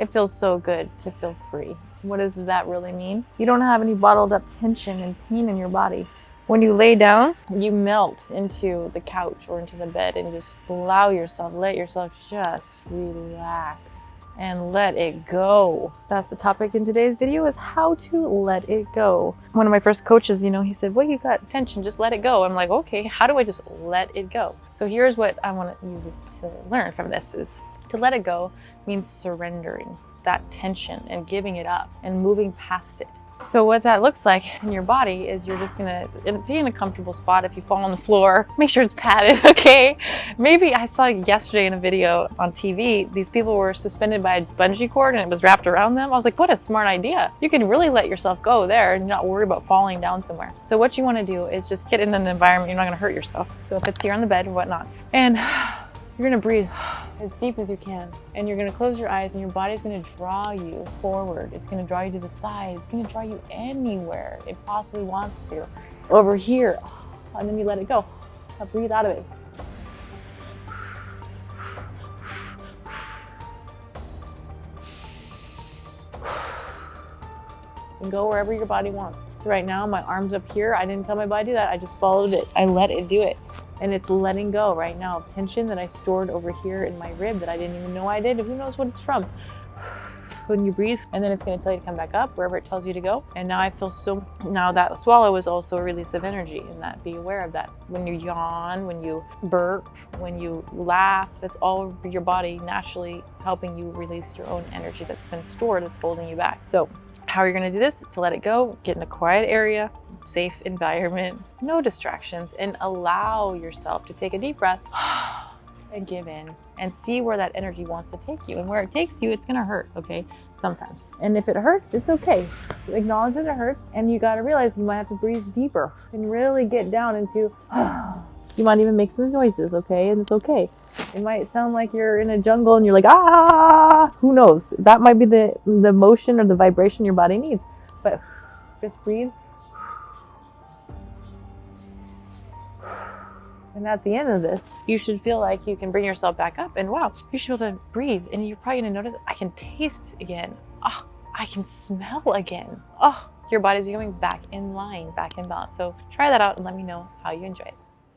It feels so good to feel free. What does that really mean? You don't have any bottled up tension and pain in your body. When you lay down, you melt into the couch or into the bed and just allow yourself, let yourself just relax and let it go. That's the topic in today's video, is how to let it go. One of my first coaches, he said, well, you got tension, just let it go. I'm like, okay, how do I just let it go? So here's what I want you to learn from this is to let it go means surrendering that tension and giving it up and moving past it. So what that looks like in your body is you're just gonna be in a comfortable spot. If you fall on the floor, make sure it's padded, okay? Maybe I saw yesterday in a video on TV, these people were suspended by a bungee cord and it was wrapped around them. I was like, what a smart idea. You can really let yourself go there and not worry about falling down somewhere. So what you wanna do is just get in an environment you're not gonna hurt yourself. So if it's here on the bed or whatnot, and you're gonna breathe as deep as you can, and you're gonna close your eyes, and your body's gonna draw you forward. It's gonna draw you to the side. It's gonna draw you anywhere it possibly wants to. Over here, and then you let it go. Now breathe out of it. And go wherever your body wants. So right now, my arm's up here. I didn't tell my body that. I just followed it. I let it do it. And it's letting go right now of tension that I stored over here in my rib that I didn't even know I did. Who knows what it's from? When you breathe, and then it's going to tell you to come back up wherever it tells you to go. And now I feel now that swallow is also a release of energy, and that be aware of that. When you yawn, when you burp, when you laugh, it's all your body naturally helping you release your own energy that's been stored, that's holding you back. So how are you going to do this? To let it go, get in a quiet area, safe environment, no distractions, and allow yourself to take a deep breath and give in and see where that energy wants to take you. And where it takes you, it's going to hurt, okay? Sometimes. And if it hurts, it's okay. Acknowledge that it hurts, and you got to realize you might have to breathe deeper and really get down into, you might even make some noises, okay? And it's okay. It might sound like you're in a jungle and you're like, who knows? That might be the motion or the vibration your body needs. But just breathe. And at the end of this, you should feel like you can bring yourself back up, and wow, you should be able to breathe, and you're probably gonna notice, I can taste again. I can smell again. Your body's becoming back in line, back in balance. So try that out and let me know how you enjoy it.